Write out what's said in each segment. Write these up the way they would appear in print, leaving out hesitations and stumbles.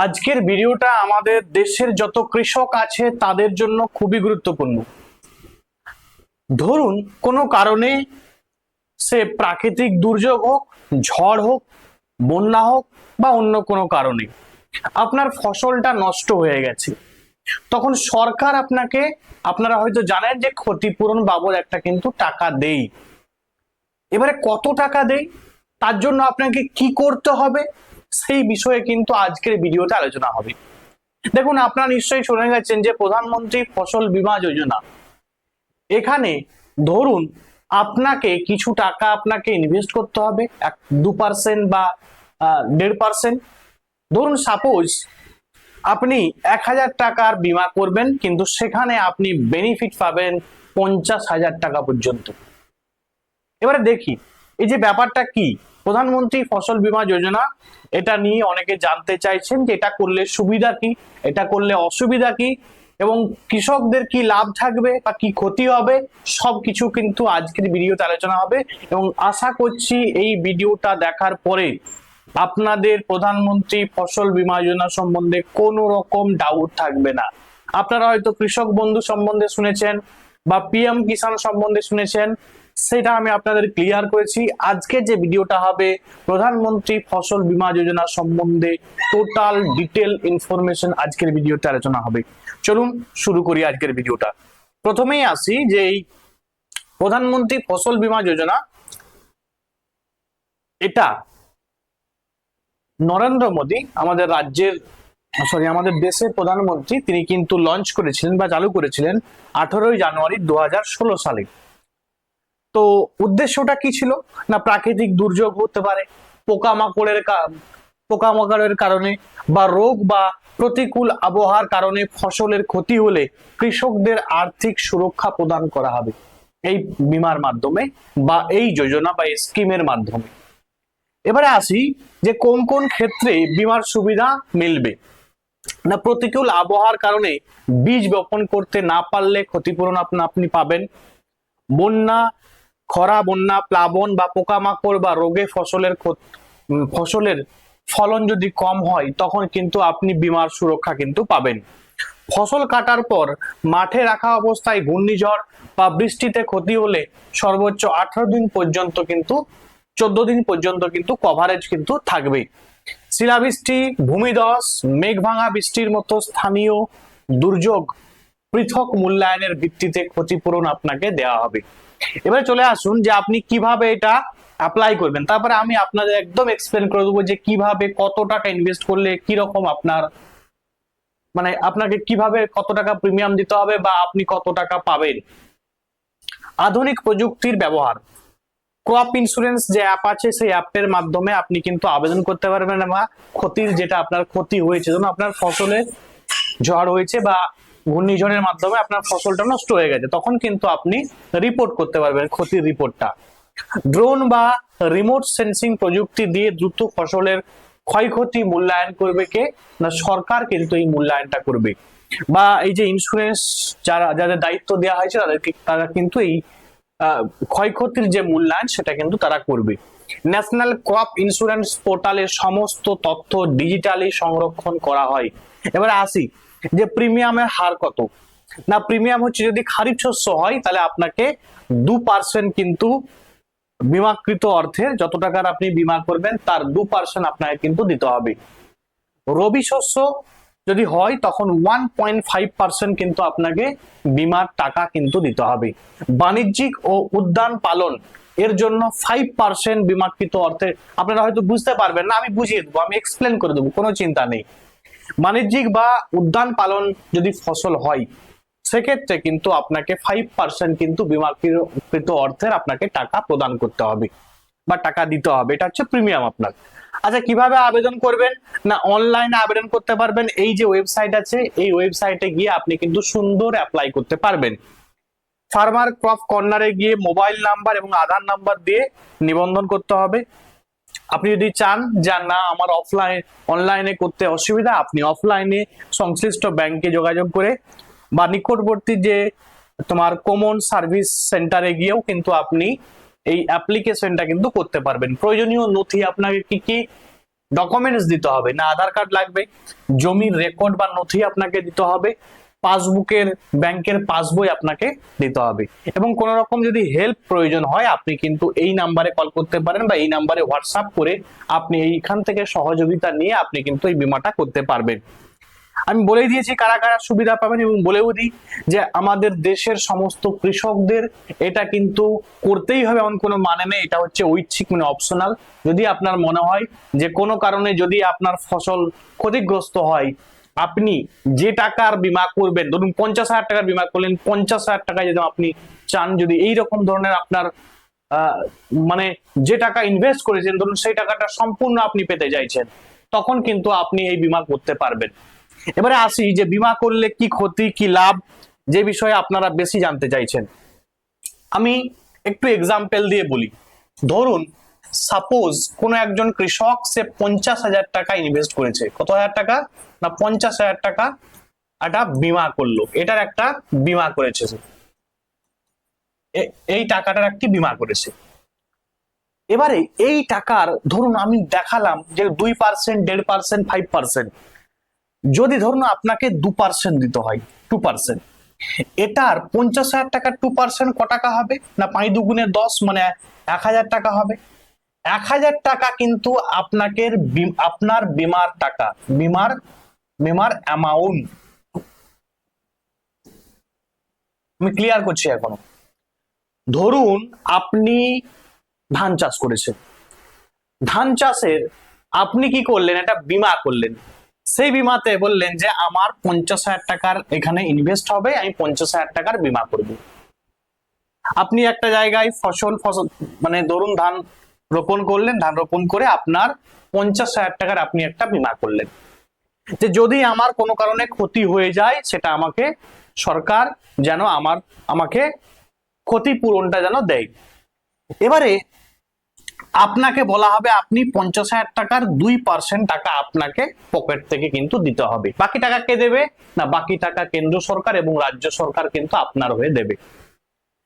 আজকের ভিডিওটা আমাদের দেশের যত কৃষক আছে তাদের জন্য খুবই গুরুত্বপূর্ণ। ধরুন কোনো কারণে সে প্রাকৃতিক দুর্যোগ হোক, ঝড় হোক, বন্যা হোক বা অন্য কোনো কারণে আপনার ফসলটা নষ্ট হয়ে গেছে, তখন সরকার আপনারা হয়তো জানেন যে ক্ষতিপূরণ বাবদ একটা কিন্তু টাকা দেই। এবারে কত টাকা দেই, তার জন্য আপনাকে কি করতে হবে, সেই বিষয়ে কিন্তু আজকের ভিডিওতে আলোচনা হবে। দেখুন, আপনারা নিশ্চয়ই শুনে গেছেন যে প্রধানমন্ত্রী ফসল বীমা যোজনা। এখানে ধরুন আপনাকে কিছু টাকা আপনাকে ইনভেস্ট করতে হবে, 2% বা 1.5%। ধরুন সাপোজ আপনি 1000 টাকার বীমা করবেন, কিন্তু সেখানে আপনি বেনিফিট পাবেন 50,000 টাকা পর্যন্ত। এবারে দেখি এই যে ব্যাপারটা কি, প্রধানমন্ত্রী ফসল বীমা যোজনা, এটা নিয়ে অনেকে জানতে চাইছেন যে এটা করলে সুবিধা কি, এটা করলে অসুবিধা কি, এবং কৃষকদের কি লাভ থাকবে বা কি ক্ষতি হবে, সবকিছু কিন্তু আজকের ভিডিওতে আলোচনা হবে। এবং আশা করছি এই ভিডিওটা দেখার পরে আপনাদের প্রধানমন্ত্রী ফসল বীমা যোজনা সম্বন্ধে কোনো রকম ডাউট থাকবে না। আপনারা হয়তো কৃষক বন্ধু সম্বন্ধে শুনেছেন বা পিএম কিষাণ সম্বন্ধে শুনেছেন, সেটা আমি আপনাদের ক্লিয়ার করেছি। আজকে যে ভিডিওটা হবে প্রধানমন্ত্রী ফসল বীমা যোজনা সম্বন্ধে টোটাল ডিটেল ইনফরমেশন আজকের ভিডিওতে আলোচনা হবে। চলুন শুরু করি আজকের ভিডিওটা। প্রথমেই আসি যে এই প্রধানমন্ত্রী ফসল বীমা যোজনা, এটা নরেন্দ্র মোদী আমাদের আমাদের দেশের প্রধানমন্ত্রী, তিনি কিন্তু লঞ্চ করেছিলেন বা চালু করেছিলেন 18ই জানুয়ারি 2016 সালে। তো উদ্দেশ্যটা কি ছিল না, প্রাকৃতিক দুর্যোগ হতে পারে, পোকামাকড়ের কারণে বা রোগ বা প্রতিকূল আবহাওয়ার কারণে ফসলের ক্ষতি হলে কৃষকদের আর্থিক সুরক্ষা প্রদান করা হবে এই বীমার মাধ্যমে বা এই যোজনা বা স্কিমের মাধ্যমে। এবারে আসি যে কোন কোন ক্ষেত্রে বীমার সুবিধা মিলবে না। প্রতিকূল আবহাওয়ার কারণে বীজ বপন করতে না পারলে ক্ষতিপূরণ আপনি পাবেন। বন্যা, খরা, বন্যা, প্লাবন বা পোকামাকড় বা রোগে ফসলের ফলন যদি কম হয়, তখন কিন্তু আপনি বীমার সুরক্ষা কিন্তু পাবেন। ফসল কাটার পর মাঠে রাখা অবস্থায় ঘূর্ণিঝড় বা বৃষ্টিতে ক্ষতি হলে সর্বোচ্চ 18 দিন পর্যন্ত কিন্তু 14 দিন পর্যন্ত কিন্তু কভারেজ কিন্তু থাকবে। শিলাবৃষ্টি, ভূমিধস, মেঘ ভাঙা বৃষ্টির মতো স্থানীয় দুর্যোগ পৃথক মূল্যায়নের ভিত্তিতে ক্ষতিপূরণ আপনাকে দেওয়া হবে। এবারে চলে আসুন যে আপনি কিভাবে এটা অ্যাপ্লাই করবেন, তারপরে আমি আপনাদের একদম এক্সপ্লেন করে দেবো যে কিভাবে কত টাকা ইনভেস্ট করলে কি রকম আপনাকে কিভাবে কত টাকা প্রিমিয়াম দিতে হবে বা আপনি কত টাকা পাবেন। আধুনিক প্রযুক্তির ব্যবহার, ক্রপ ইন্স্যুরেন্স যে অ্যাপ আছে সেই অ্যাপের মাধ্যমে আপনি কিন্তু আবেদন করতে পারবেন, বা যেটা আপনার ক্ষতি হয়েছে, যেমন আপনার ফসলে ঝড় হয়েছে বা ঘূর্ণিঝড়ের মাধ্যমে আপনার ফসলটা নষ্ট হয়ে গেছে, তখন কিন্তু আপনি রিপোর্ট করতে পারবেন ক্ষতির রিপোর্টটা। ড্রোন বা রিমোট সেন্সিং প্রযুক্তি দিয়ে দ্রুত ফসলের ক্ষয়ক্ষতি মূল্যায়ন করবে কে না, সরকার কিন্তু এই মূল্যায়নটা করবে। বা এই যে ইন্স্যুরেন্স যাদের দায়িত্ব দেওয়া হয়েছে তারা কিন্তু এই ক্ষয়ক্ষতির যে মূল্যায়ন সেটা কিন্তু তারা করবে। ন্যাশনাল ক্রপ ইন্স্যুরেন্স পোর্টালে সমস্ত তথ্য ডিজিটালি সংরক্ষণ করা হয়। এবারে আসি যে প্রিমিয়ামের হার কত না। প্রিমিয়াম হচ্ছে যদি খারিফ শস্য হয় তাহলে আপনাকে 2% কিন্তু বিমাকৃত অর্থের যত টাকার আপনি বিমা করবেন তার 2% আপনাকে কিন্তু দিতে হবে। রবি শস্য যদি হয় তখন 1.5% কিন্তু আপনাকে বিমার টাকা কিন্তু দিতে হবে। বাণিজ্যিক ও উদ্যান পালন এর জন্য 5% বিমাকৃত অর্থে, আপনারা হয়তো বুঝতে পারবেন না, আমি বুঝিয়ে দেবো, আমি এক্সপ্লেন করে দেবো, কোনো চিন্তা নেই। বাণিজ্যিক বা উদ্যান পালন যদি ফসল হয় সেক্ষেত্রে কিন্তু আপনাকে 5% কিন্তু বিমাকৃত অর্থের আপনাকে টাকা প্রদান করতে হবে বা টাকা দিতে হবে। এটা হচ্ছে প্রিমিয়াম আপনার। আচ্ছা, কিভাবে আবেদন করবেন না, অনলাইনে আবেদন করতে পারবেন। এই যে ওয়েবসাইট আছে এই ওয়েবসাইটে গিয়ে আপনি কিন্তু সুন্দর অ্যাপ্লাই করতে পারবেন। ফার্মার ক্রপ কর্নারে গিয়ে মোবাইল নাম্বার এবং আধার নাম্বার দিয়ে নিবন্ধন করতে হবে। আপনি যদি চান যে না আমার অনলাইনে করতে অসুবিধা, আপনি অফলাইনে সংশ্লিষ্ট ব্যাংকে যোগাযোগ করে বা নিকটবর্তী যে তোমার কমন সার্ভিস সেন্টারে গিয়েও কিন্তু আপনি এই অ্যাপ্লিকেশনটা কিন্তু করতে পারবেন। প্রয়োজনীয় নথি আপনাকে কি কি ডকুমেন্টস দিতে হবে, না আধার কার্ড লাগবে, জমির রেকর্ড বা নথি আপনাকে দিতে হবে, পাসবুকের ব্যাংকের পাসবই আপনাকে দিতে হবে। এবং কোন রকম যদি হেল্প প্রয়োজন হয় আপনি কিন্তু এই নাম্বারে কল করতে পারেন বা এই নাম্বারে হোয়াটসঅ্যাপ করে আপনি এইখান থেকে সহযোগিতা নিয়ে আপনি কিন্তু এই বীমাটা করতে পারবেন। আমি বলেই দিয়েছি কারা কারা সুবিধা পাবেন, এবং বলেও দিই যে আমাদের দেশের সমস্ত কৃষকদের এটা কিন্তু করতেই হবে এমন কোনো মানে নেই, এটা হচ্ছে ঐচ্ছিক মানে অপশনাল। যদি আপনার মনে হয় যে কোনো কারণে যদি আপনার ফসল ক্ষতিগ্রস্ত হয়, আপনি যে টাকার বীমা করবেন, ধরুন 50,000 টাকার বীমা করলেন, 50,000 টাকায় যদি আপনি চান যদি এই রকম ধরনের আপনার মানে যে টাকা ইনভেস্ট করেছেন ধরুন সেই টাকাটা সম্পূর্ণ আপনি পেতে চাইছেন, তখন কিন্তু আপনি এই বীমা করতে পারবেন। এবারে আসি যে বীমা করলে কি ক্ষতি কি লাভ, যে বিষয়ে আপনারা বেশি জানতে চাইছেন। আমি একটু এক্সাম্পল দিয়ে বলি। ধরুন সাপোজ কোন একজন কৃষক সে 50,000 টাকা ইনভেস্ট করেছে, কত হাজার টাকা না 50,000 টাকা একটা বীমা করলো, এটার একটা বীমা করেছে, এই টাকাটার একটি বীমা করেছে। এবারে এই টাকার ধরুন আমি দেখালাম যে 2%, 1.5%, 5%, যদি ধরুন আপনাকে 2% দিতে হয়, 2%, এটার 50,000 টাকার 2% ক টাকা হবে না 5 দুগুণে 10 মানে 1,000 টাকা হবে। 1,000 টাকা কিন্তু আপনাকে আপনার বীমার টাকা, বীমার অ্যামাউন্ট। আমি ক্লিয়ার করছি এখনো। ধরুন আপনি ধান চাষ করেছেন, ধান চাষের আপনি কি করলেন, একটা বীমা করলেন, সেই বীমাতে বললেন যে আমার 50,000 টাকার এখানে ইনভেস্ট হবে, আমি 50,000 টাকার বীমা করব। আপনি একটা জায়গায় ফসল মানে ধরুন ধান রোপণ করলেন, ধান রোপণ করে আপনার 50,000 টাকার আপনি একটা বীমা করলেন, যে যদি আমার কোনো কারণে ক্ষতি হয়ে যায় সেটা আমাকে সরকার যেন আমাকে ক্ষতিপূরণটা যেন দেয়। এবারে আপনাকে বলা হবে আপনি 50,000 টাকার 2% টাকা আপনাকে পকেট থেকে কিন্তু দিতে হবে। বাকি টাকা কে দেবে না বাকি টাকা কেন্দ্র সরকার এবং রাজ্য সরকার কিন্তু আপনার হয়ে দেবে।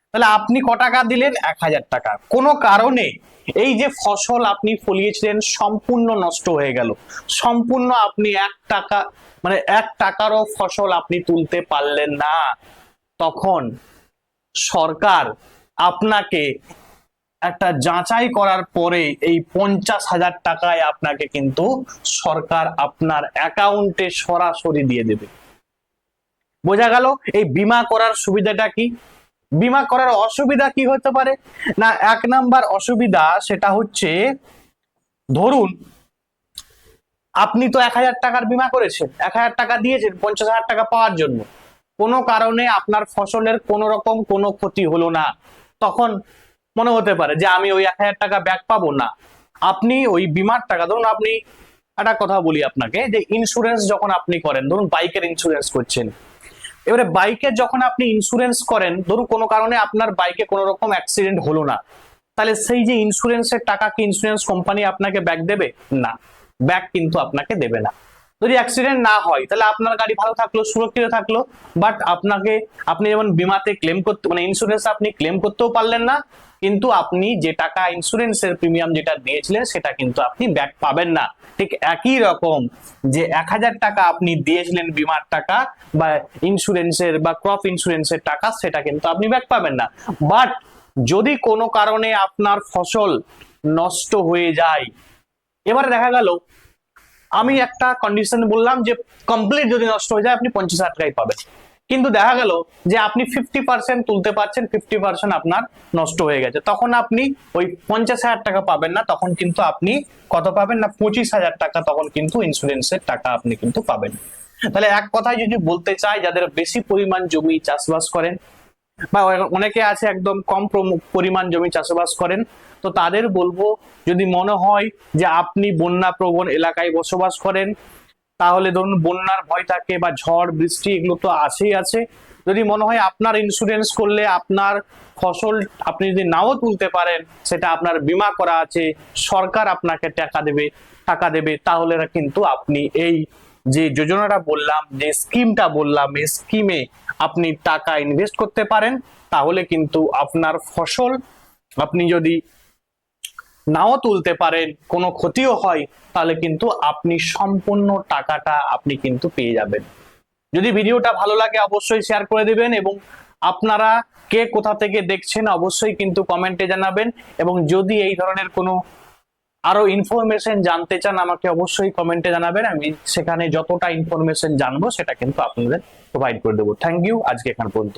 তাহলে আপনি ক টাকা দিলেন, 1,000 টাকা। কোনো কারণে এই যে ফসল আপনি ফলিয়েছিলেন সম্পূর্ণ নষ্ট হয়ে গেল, সম্পূর্ণ আপনি 1 টাকা মানে 1 টাকারও ফসল আপনি তুলতে পারলেন না, তখন সরকার আপনাকে একটা যাচাই করার পরে এই 50,000 টাকায় আপনাকে কিন্তু সরকার আপনার অ্যাকাউন্টে সরাসরি দিয়ে দেবে। বোঝা গেল এই বীমা করার সুবিধাটা কি। বীমা করার অসুবিধা কি হতে পারে না, 1 নাম্বার অসুবিধা সেটা হচ্ছে ধরুন আপনি তো 1,000 টাকার বীমা করেছেন, 1,000 টাকা দিয়েছেন 50,000 টাকা পাওয়ার জন্য, কোনো কারণে আপনার ফসলের কোনো রকম কোনো ক্ষতি হলো না, তখন মনে হতে পারে যে আমি ওই 1,000 টাকা ব্যাক পাবো না। আপনি ওই বীমার টাকা ধরুন, আপনি একটা কথা বলি আপনাকে, যে ইন্স্যুরেন্স যখন আপনি করেন, ধরুন বাইকের ইন্স্যুরেন্স করছেন, এবারে বাইকের যখন আপনি ইন্স্যুরেন্স করেন, ধরুন কোনো কারণে আপনার বাইকে কোনো রকম অ্যাক্সিডেন্ট হলো না, তাহলে সেই যে ইন্স্যুরেন্সের টাকা কি ইন্স্যুরেন্স কোম্পানি আপনাকে ব্যাক দেবে না, ব্যাক কিন্তু আপনাকে দেবে না। যদি অ্যাক্সিডেন্ট না হয় তাহলে আপনার গাড়ি ভালো থাকলো, সুরক্ষিত থাকলো, বাট আপনি যেমন বীমাতে ক্লেম করতে মানে ইন্স্যুরেন্স আপনি ক্লেম করতেও পারলেন না, কিন্তু আপনি যে টাকা ইন্স্যুরেন্সের প্রিমিয়াম যেটা দিয়েছিলেন সেটা কিন্তু আপনি ব্যাক পাবেন না। ঠিক একই রকম যে 1,000 টাকা আপনি দিয়েছিলেন বীমার টাকা বা ইন্স্যুরেন্সের বা ক্রপ ইন্স্যুরেন্সের টাকা, সেটা কিন্তু আপনি ব্যাক পাবেন না। বাট যদি কোনো কারণে আপনার ফসল নষ্ট হয়ে যায়, এবারে দেখা গেল আমি একটা কন্ডিশন বললাম যে কমপ্লিট যদি নষ্ট হয়ে যায় আপনি 50,000 টাকাই পাবেন, কিন্তু দেখা গেল যে আপনি 50% তুলতে পারছেন, 50% আপনার নষ্ট হয়ে গেছে, তখন আপনি ওই 50,000 টাকা পাবেন না, তখন কিন্তু আপনি কত পাবেন না 25,000 টাকা, তখন কিন্তু ইন্স্যুরেন্সের টাকা আপনি কিন্তু পাবেন। তাহলে এক কথায় যদি বলতে চাই, যাদের বেশি পরিমাণ জমি চাষবাস করেন বা অনেকে আছে একদম কম পরিমাণ জমি চাষবাস করেন, তো তাদের বলবো যদি মনে হয় যে আপনি বন্যা প্রবণ এলাকায় বসবাস করেন, তাহলে ধরুন বন্যার ভয় থাকে বা ঝড় বৃষ্টি এগুলো তো আছেই আছে, যদি মনে হয় আপনার ইন্স্যুরেন্স করলে আপনার ফসল আপনি যদি নাও তুলতে পারেন, সেটা আপনার বীমা করা আছে, সরকার আপনাকে টাকা দেবে, তাহলে কিন্তু আপনি এই যে যোজনাটা বললাম, যে স্কিমটা বললাম, এই স্কিমে আপনি টাকা ইনভেস্ট করতে পারেন, তাহলে কিন্তু আপনার ফসল আপনি যদি নাও তুলতে পারেন, কোনো ক্ষতিও হয়, তাহলে কিন্তু আপনি সম্পূর্ণ টাকাটা আপনি কিন্তু পেয়ে যাবেন। যদি ভিডিওটা ভালো লাগে অবশ্যই শেয়ার করে দিবেন, এবং আপনারা কে কোথা থেকে দেখছেন অবশ্যই কিন্তু কমেন্টে জানাবেন, এবং যদি এই ধরনের কোনো আরো ইনফরমেশন জানতে চান আমাকে অবশ্যই কমেন্টে জানাবেন, আমি সেখানে যতটা ইনফরমেশন জানবো সেটা কিন্তু আপনাদের প্রোভাইড করে দেবো। থ্যাংক ইউ, আজকে এখান পর্যন্ত।